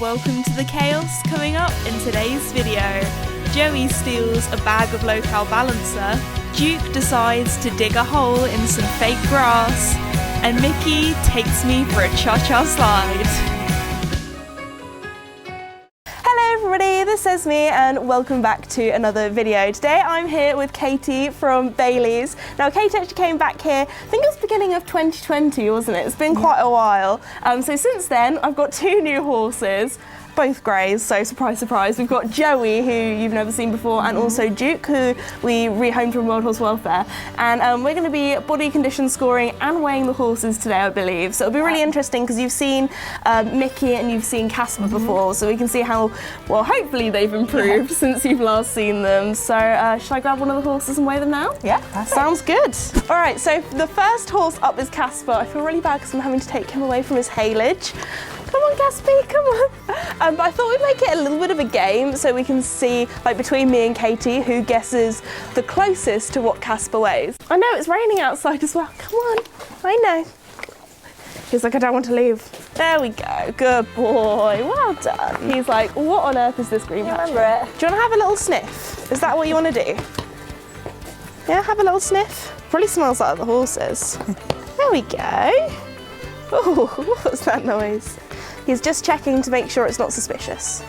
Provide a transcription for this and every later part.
welcome to the chaos coming up in today's video. Joey steals a bag of low-cal balancer, Duke decides to dig a hole in some fake grass, and Mickey takes me for a cha-cha slide. Everybody, this is Esme and welcome back to another video. Today I'm here with Katie from Bailey's. Now Katie actually came back here, I think it was beginning of 2020, wasn't it? It's been quite a while. So since then I've got two new horses, both greys, so surprise, surprise. We've got Joey, who you've never seen before, and also Duke, who we rehomed from World Horse Welfare. And we're going to be body condition scoring and weighing the horses today, I believe. So it'll be really interesting because you've seen Mickey and you've seen Casper before, so we can see how, well, hopefully they've improved since you've last seen them. So should I grab one of the horses and weigh them now? Yeah, perfect. Sounds good. All right, so the first horse up is Casper. I feel really bad because I'm having to take him away from his haylage. Come on, Casper, come on. But I thought we'd make it a little bit of a game so we can see, like between me and Katie, who guesses the closest to what Casper weighs. I know it's raining outside as well. Come on, I know. He's like, I don't want to leave. There we go, good boy, well done. He's like, what on earth is this green patch? Remember it. Do you want to have a little sniff? Is that what you want to do? Yeah, have a little sniff. Probably smells like the horses. There we go. Oh, what was that noise? He's just checking to make sure it's not suspicious.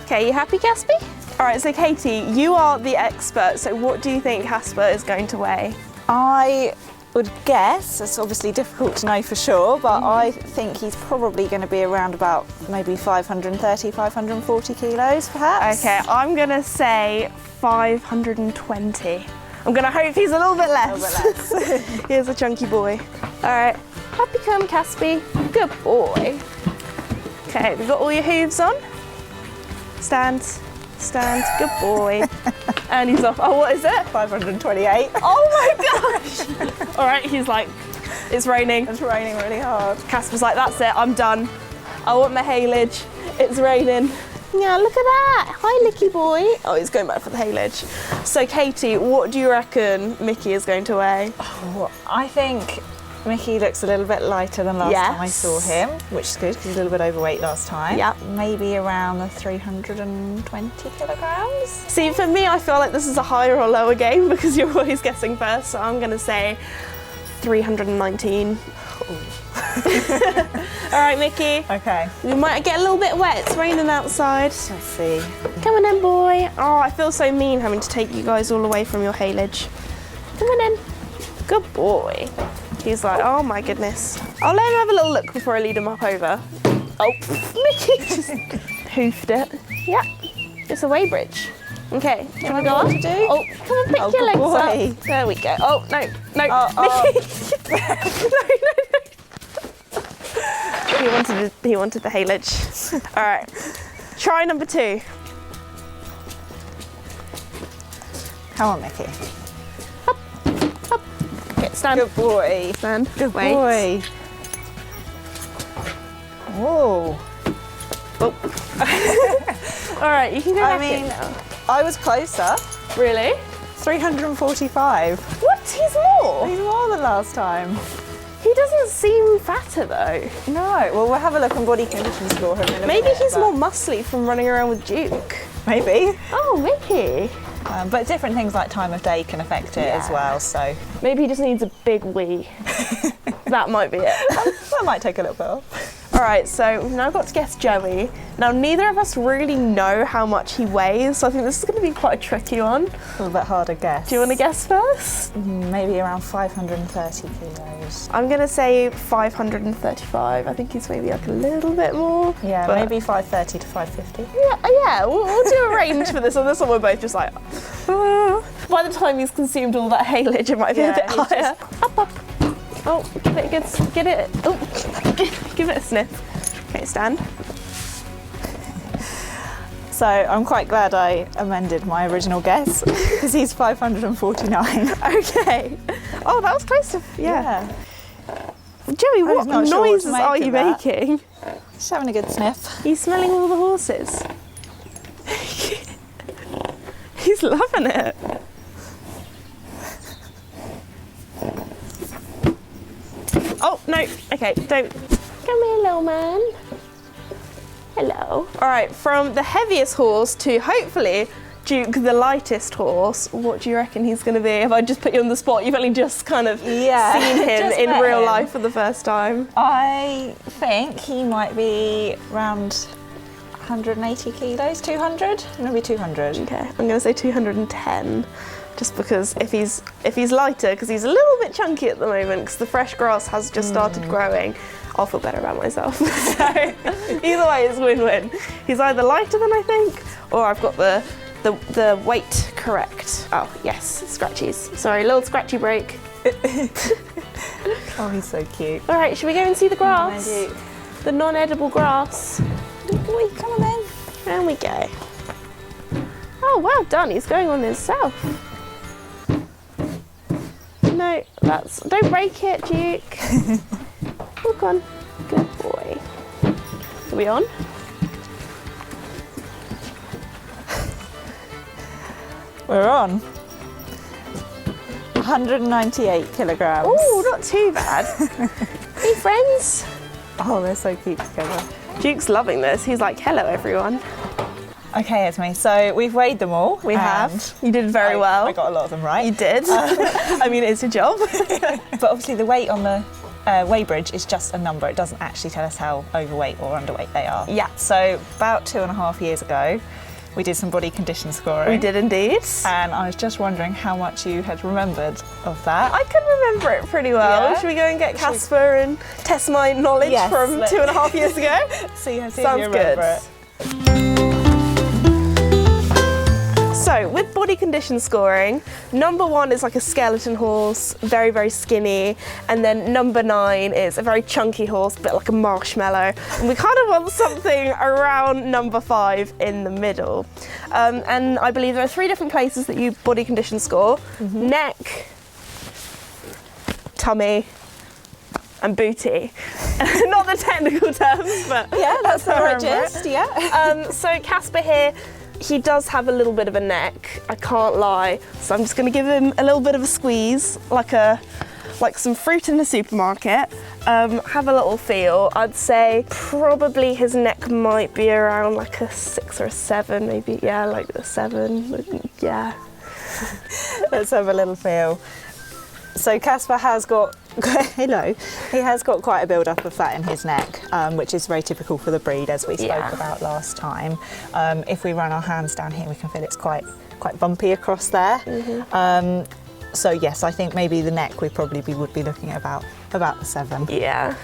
Okay, you happy, Casper? All right, so Katie, you are the expert, so what do you think Casper is going to weigh? I would guess, it's obviously difficult to know for sure, but I think he's probably going to be around about maybe 530, 540 kilos perhaps. Okay, I'm going to say 520. I'm going to hope he's a little bit less. A little bit less. Here's a chunky boy. All right, up you come, Casper. Good boy. Okay, we've got all your hooves on. Stand, stand, good boy. And he's off. Oh, what is it? 528. Oh my gosh! All right, he's like, it's raining. It's raining really hard. Casper's like, that's it, I'm done. I want my haylage. It's raining. Yeah, look at that. Hi, Licky boy. Oh, he's going back for the haylage. So, Katie, what do you reckon Mickey is going to weigh? Oh, I think Mickey looks a little bit lighter than last time I saw him, which is good because he's a little bit overweight last time. Yeah. Maybe around the 320 kilograms. See, for me, I feel like this is a higher or lower game because you're always guessing first, so I'm going to say 319. All right, Mickey. Okay. We might get a little bit wet. It's raining outside. Let's see. Come on in, boy. Oh, I feel so mean having to take you guys all away from your haylage. Come on in. Good boy. He's like, oh my goodness. I'll let him have a little look before I lead him up over. Oh, Mickey just hoofed it. Yep, it's a weighbridge. Okay, do you want to go up? Oh, come on, pick your legs up. There we go. Oh, no, Mickey. No. He wanted the haylage. All right, try number 2. Come on, Mickey. Stand. Good boy. Stand. Good boy. Whoa. Oh. All right, you can go back in now. I was closer. Really? 345. What? He's more? He's more than last time. He doesn't seem fatter though. No. Well, we'll have a look on body condition score him in a minute. Maybe he's more muscly from running around with Duke. Maybe. Oh, Mickey. But different things like time of day can affect it as well, so. Maybe he just needs a big wee. That might be it. That might take a little bit off. All right, so we've now got to guess Joey. Now, neither of us really know how much he weighs, so I think this is going to be quite a tricky one. A little bit harder guess. Do you want to guess first? Maybe around 530 kilos. I'm going to say 535. I think he's maybe like a little bit more. Yeah, maybe 530 to 550. Yeah, we'll do a range for this. On this one, we're both just like, by the time he's consumed all that haylage, it might be a bit higher. Up. Oh, give it a good, get it. Oh, give it a sniff. Okay, stand. So I'm quite glad I amended my original guess because he's 549. Okay. Oh, that was close to, yeah. Joey, what noises are you making? Just having a good sniff. Are you smelling all the horses? He's loving it. Oh, no. Okay, don't. Come here, little man. Hello. All right, from the heaviest horse to hopefully Duke, the lightest horse, what do you reckon he's going to be? If I just put you on the spot, you've only just kind of seen him in real life for the first time. I think he might be around 180 kilos, 200, maybe 200. Okay, I'm going to say 210. Just because if he's lighter, because he's a little bit chunky at the moment, because the fresh grass has just started growing, I'll feel better about myself. So either way, it's win-win. He's either lighter than I think, or I've got the weight correct. Oh yes, scratchies. Sorry, little scratchy break. Oh, he's so cute. All right, should we go and see the grass? The non-edible grass. Good boy, come on then. There we go. Oh, well done. He's going on himself. No, don't break it, Duke. Look on. Good boy. Are we on? We're on. 198 kilograms. Oh, not too bad. Hey, friends. Oh, they're so cute together. Duke's loving this. He's like, hello, everyone. Okay, Esme, so we've weighed them all. We have. You did very well. I got a lot of them right. You did. I mean, it's a job. But obviously the weight on the weigh bridge is just a number. It doesn't actually tell us how overweight or underweight they are. Yeah. So about 2.5 years ago, we did some body condition scoring. We did indeed. And I was just wondering how much you had remembered of that. I can remember it pretty well. Yeah? Should we go and get Casper and test my knowledge from 2.5 years ago? See if you Sounds remember good. it. So with body condition scoring, number 1 is like a skeleton horse, very, very skinny. And then number 9 is a very chunky horse, a bit like a marshmallow. And we kind of want something around number 5 in the middle. And I believe there are 3 different places that you body condition score. Neck, tummy, and booty. Not the technical terms, but Yeah, that's how I the remember it. gist, yeah. So Casper here, he does have a little bit of a neck, I can't lie. So I'm just going to give him a little bit of a squeeze, like some fruit in the supermarket. Have a little feel. I'd say probably his neck might be around like a 6 or a 7, maybe. Yeah, like a 7. Yeah. Let's have a little feel. So Casper has got, hello, he has got quite a build-up of fat in his neck, which is very typical for the breed, as we spoke about last time. If we run our hands down here, we can feel it's quite bumpy across there. So yes, I think maybe the neck we probably would be looking at about the 7. Yeah.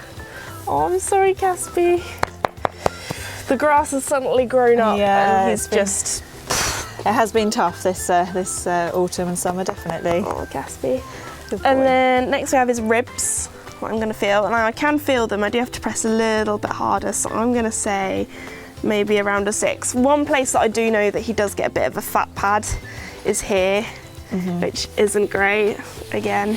Oh, I'm sorry, Casper. The grass has suddenly grown up, and he's just... It has been tough this autumn and summer, definitely. Oh, Casper. And then next we have his ribs, what I'm going to feel. And I can feel them, I do have to press a little bit harder, so I'm going to say maybe around a 6. One place that I do know that he does get a bit of a fat pad is here, which isn't great. Again,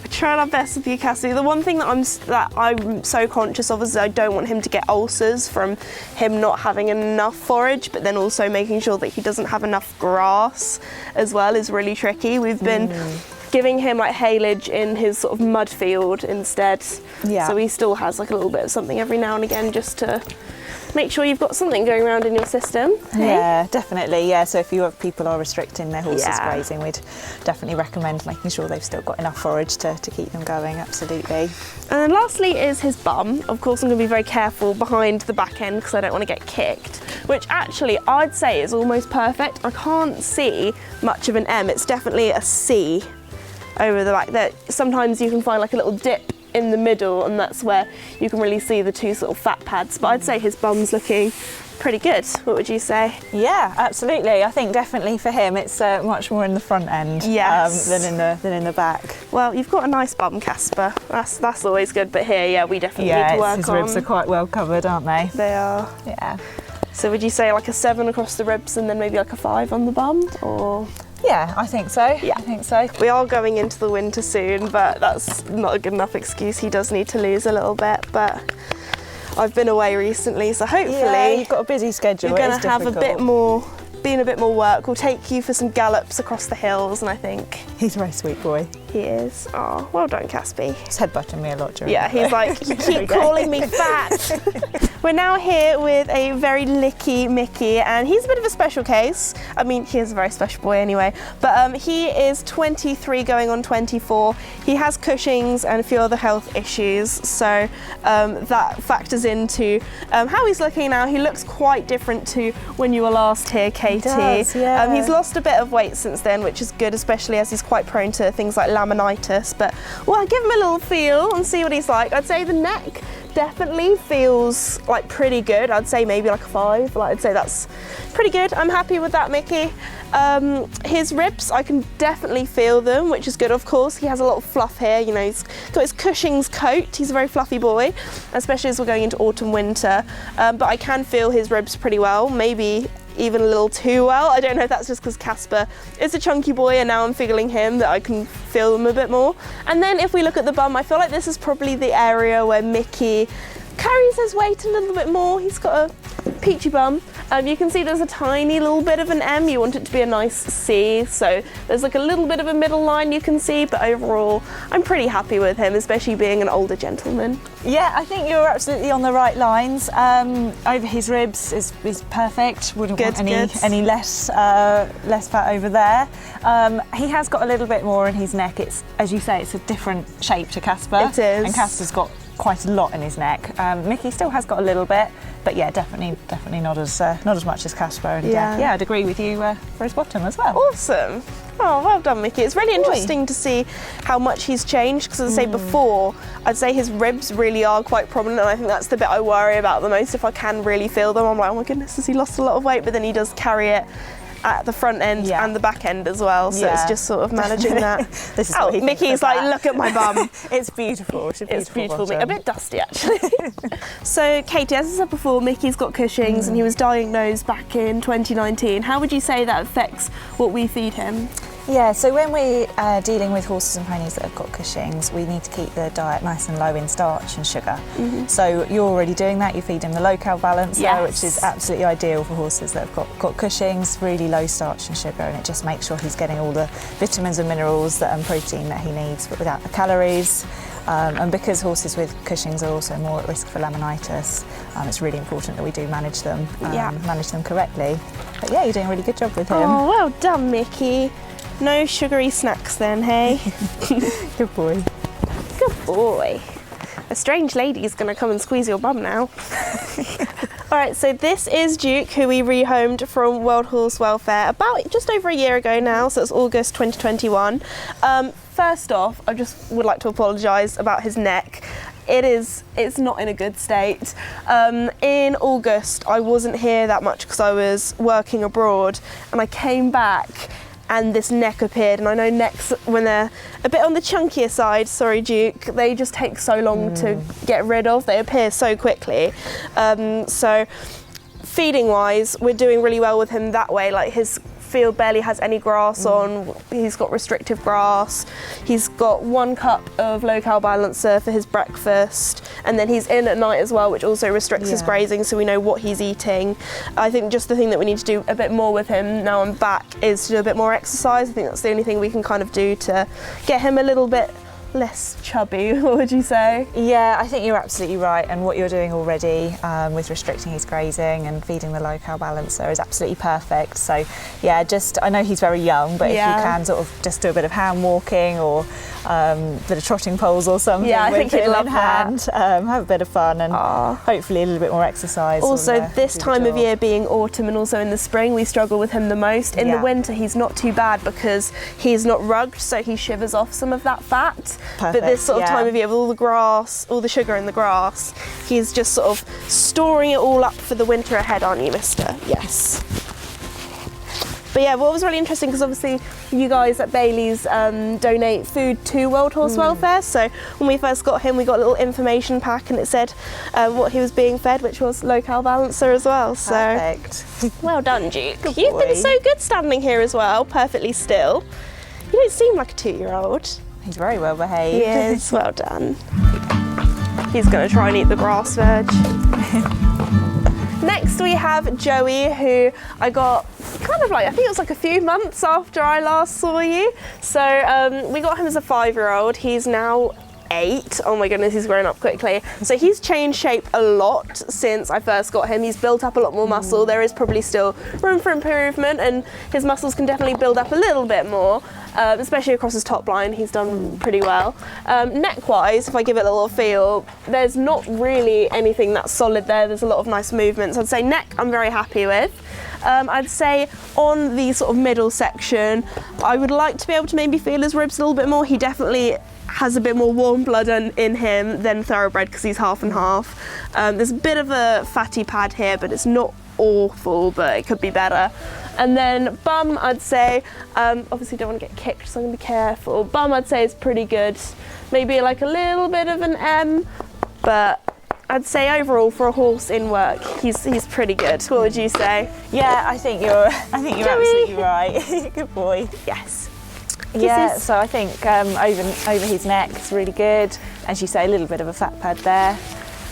we're trying our best with you, Cassie. The one thing that I'm so conscious of is I don't want him to get ulcers from him not having enough forage, but then also making sure that he doesn't have enough grass as well is really tricky. We've been giving him like haylage in his sort of mud field instead. Yeah. So he still has like a little bit of something every now and again, just to make sure you've got something going around in your system. Hey? Yeah, definitely. Yeah, so if people are restricting their horses grazing, we'd definitely recommend making sure they've still got enough forage to keep them going, absolutely. And then lastly is his bum. Of course, I'm going to be very careful behind the back end because I don't want to get kicked, which actually I'd say is almost perfect. I can't see much of an M. It's definitely a C over the back. There, sometimes you can find like a little dip in the middle, and that's where you can really see the 2 sort of fat pads. But I'd say his bum's looking pretty good. What would you say? Yeah, absolutely. I think definitely for him it's much more in the front end than in the back. Well, you've got a nice bum, Casper. That's always good. But here, yeah, we definitely need to work on. His ribs are quite well covered, aren't they? They are. Yeah. So would you say like a 7 across the ribs and then maybe like a 5 on the bum, or? Yeah, I think so. Yeah. I think so. We are going into the winter soon, but that's not a good enough excuse. He does need to lose a little bit, but I've been away recently, so hopefully you've got a busy schedule. you're going to have a bit more being a bit more work. We'll take you for some gallops across the hills, and I think He's a very sweet boy. he is. Oh, well done, Casper. He's headbutting me a lot during Yeah, the he's day. like, you keep calling me fat. We're now here with a very licky Mickey, and he's a bit of a special case. I mean, he is a very special boy anyway, but he is 23 going on 24. He has Cushing's and a few other health issues, so that factors into how he's looking now. He looks quite different to when you were last here, Katie. He does, yeah. He's lost a bit of weight since then, which is good, especially as he's quite prone to things like laminitis, but well, I'll give him a little feel and see what he's like. I'd say the neck definitely feels like pretty good. I'd say maybe like a 5. Like, I'd say that's pretty good. I'm happy with that, Mickey. His ribs, I can definitely feel them, which is good. Of course, he has a lot of fluff here. You know, he's got his Cushing's coat. He's a very fluffy boy, especially as we're going into autumn, winter. But I can feel his ribs pretty well, maybe even a little too well. I don't know if that's just because Casper is a chunky boy and now I'm feeling him, that I can feel them a bit more. And then if we look at the bum, I feel like this is probably the area where Mickey carries his weight a little bit more. He's got a peachy bum. You can see there's a tiny little bit of an M. You want it to be a nice C, so there's like a little bit of a middle line you can see, but overall I'm pretty happy with him, especially being an older gentleman. Yeah, I think you're absolutely on the right lines. Over his ribs is perfect. Wouldn't want any less fat over there. He has got a little bit more in his neck. It's, as you say, it's a different shape to Casper. It is. And Casper's got quite a lot in his neck. Mickey still has got a little bit, but yeah, definitely not as much as Casper. And yeah, I'd agree with you for his bottom as well. Awesome. Oh, well done, Mickey. It's really interesting to see how much he's changed, because as I say before, I'd say his ribs really are quite prominent, and I think that's the bit I worry about the most. If I can really feel them, I'm like, oh my goodness, has he lost a lot of weight? But then he does carry it at the front end and the back end as well, so it's just sort of managing that. This is what he Mickey's like, look at my bum. It's beautiful. It's beautiful. A bit dusty actually. So Katie, as I said before, Mickey's got Cushing's and he was diagnosed back in 2019. How would you say that affects what we feed him? Yeah, so when we're dealing with horses and ponies that have got Cushing's, we need to keep the diet nice and low in starch and sugar. So you're already doing that. You feed him the low-cal balancer, which is absolutely ideal for horses that have got Cushing's, really low starch and sugar, and it just makes sure he's getting all the vitamins and minerals and protein that he needs, but without the calories. And because horses with Cushing's are also more at risk for laminitis, it's really important that we do manage them correctly. But yeah, you're doing a really good job with him. Oh, well done, Mickey. No sugary snacks then, hey? Good boy. Good boy. A strange lady is going to come and squeeze your bum now. All right, so this is Duke, who we rehomed from World Horse Welfare about just over a year ago now, so it's August 2021. First off, I just would like to apologise about his neck. It's not in a good state. In August, I wasn't here that much because I was working abroad, and I came back and this neck appeared, and I know necks, when they're a bit on the chunkier side, sorry Duke, they just take so long to get rid of. They appear so quickly. So feeding wise, we're doing really well with him that way. Like, his field barely has any grass on. He's got restrictive grass. He's got 1 cup of low-cal balancer for his breakfast, and then he's in at night as well, which also restricts his grazing, so we know what he's eating. I think just the thing that we need to do a bit more with him now I'm back is to do a bit more exercise. I think that's the only thing we can kind of do to get him a little bit less chubby. What would you say? Yeah, I think you're absolutely right, and what you're doing already with restricting his grazing and feeding the low-cal balancer is absolutely perfect. So yeah, just, I know he's very young, but if you can sort of just do a bit of hand walking or a bit of trotting poles or something, I think he'd love that. Have a bit of fun and hopefully a little bit more exercise. Also, this time of year being autumn and also in the spring, we struggle with him the most. In the winter, he's not too bad because he's not rugged, so he shivers off some of that fat. Perfect, but this sort of time of year, with all the grass, all the sugar in the grass, he's just sort of storing it all up for the winter ahead, aren't you, mister? Yes. But yeah, what was really interesting, because obviously you guys at Bailey's donate food to World Horse Welfare, so when we first got him, we got a little information pack and it said what he was being fed, which was low-cal balancer as well. So perfect. Well done, Duke. You've been so good standing here as well, perfectly still. You don't seem like a 2-year-old. He's very well behaved. He is, well done. He's going to try and eat the grass veg. Next we have Joey, who I got kind of like, I think it was like a few months after I last saw you. So we got him as a 5-year-old. He's now 8. Oh my goodness, he's grown up quickly. So he's changed shape a lot since I first got him. He's built up a lot more muscle. There is probably still room for improvement, and his muscles can definitely build up a little bit more, especially across his top line. He's done pretty well. Neck-wise, if I give it a little feel, there's not really anything that's solid there. There's a lot of nice movements. I'd say neck I'm very happy with. I'd say on the sort of middle section, I would like to be able to maybe feel his ribs a little bit more. He definitely has a bit more warm blood in him than thoroughbred because he's half and half. There's a bit of a fatty pad here, but it's not awful, but it could be better. And then bum, I'd say, obviously don't want to get kicked, so I'm going to be careful. Bum, I'd say, is pretty good. Maybe like a little bit of an M, but I'd say overall for a horse in work, he's pretty good. What would you say? Yeah, I think you're absolutely right. Good boy. Yes. Yeah, so I think over his neck is really good. As you say, a little bit of a fat pad there.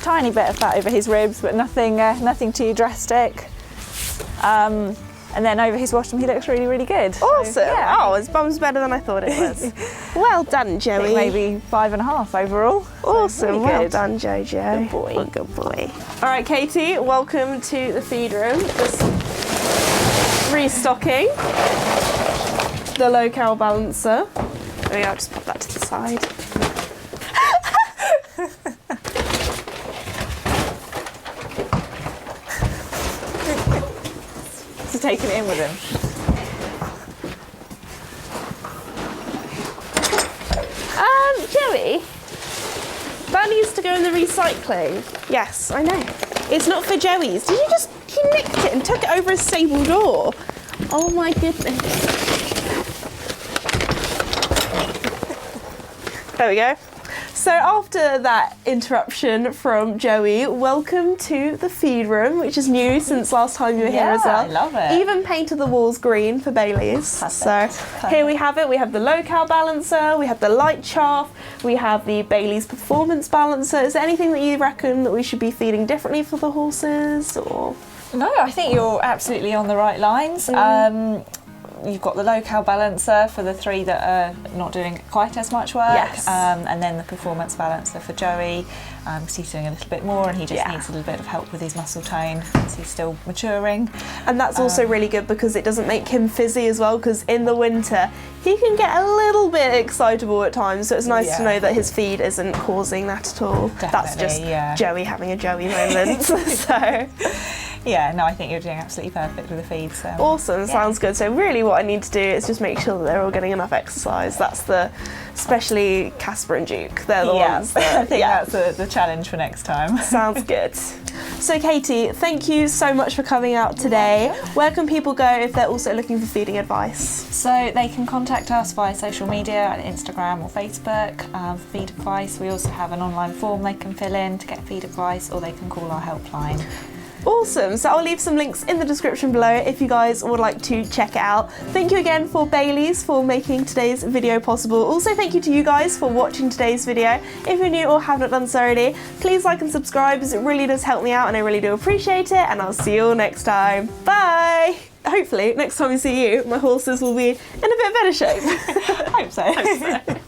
Tiny bit of fat over his ribs, but nothing too drastic. And then over his bottom, he looks really, really good. Awesome. So, yeah. Oh, his bum's better than I thought it was. Well done, Joey. Maybe 5.5 overall. Awesome. Really well good. done, Jojo. Good boy. Oh, good boy. All right, Katie, welcome to the feed room. Just restocking the low cow balancer. There we go, I'll just pop that to the side. So taking it in with him. Joey, that needs to go in the recycling. Yes, I know. It's not for Joey's. He nicked it and took it over his stable door. Oh my goodness. There we go. So after that interruption from Joey, welcome to the feed room, which is new since last time you were here as well. I love it. Even painted the walls green for Bailey's. Perfect. So here we have it. We have the low cow balancer, we have the light chaff, we have the Bailey's performance balancer. Is there anything that you reckon that we should be feeding differently for the horses, or? No, I think you're absolutely on the right lines. You've got the low cow balancer for the 3 that are not doing quite as much work, Yes. and then the performance balancer for Joey, because he's doing a little bit more and he just needs a little bit of help with his muscle tone because he's still maturing. And that's also really good because it doesn't make him fizzy as well, because in the winter he can get a little bit excitable at times, so it's nice to know that his feed isn't causing that at all. That's just Joey having a Joey moment. So yeah, no, I think you're doing absolutely perfect with the feed. So awesome, sounds good. So really what I need to do is just make sure that they're all getting enough exercise. That's especially Casper and Duke, they're the ones that, I think that's the challenge for next time. Sounds good. So Katie, thank you so much for coming out today. Where can people go if they're also looking for feeding advice? So they can contact us via social media, Instagram or Facebook, for feed advice. We also have an online form they can fill in to get feed advice, or they can call our helpline. Awesome, so I'll leave some links in the description below if you guys would like to check it out. Thank you again for Bailey's for making today's video possible. Also thank you to you guys for watching today's video. If you're new or haven't done so already, please like and subscribe as it really does help me out and I really do appreciate it, and I'll see you all next time. Bye! Hopefully next time we see you, my horses will be in a bit better shape. Hope so.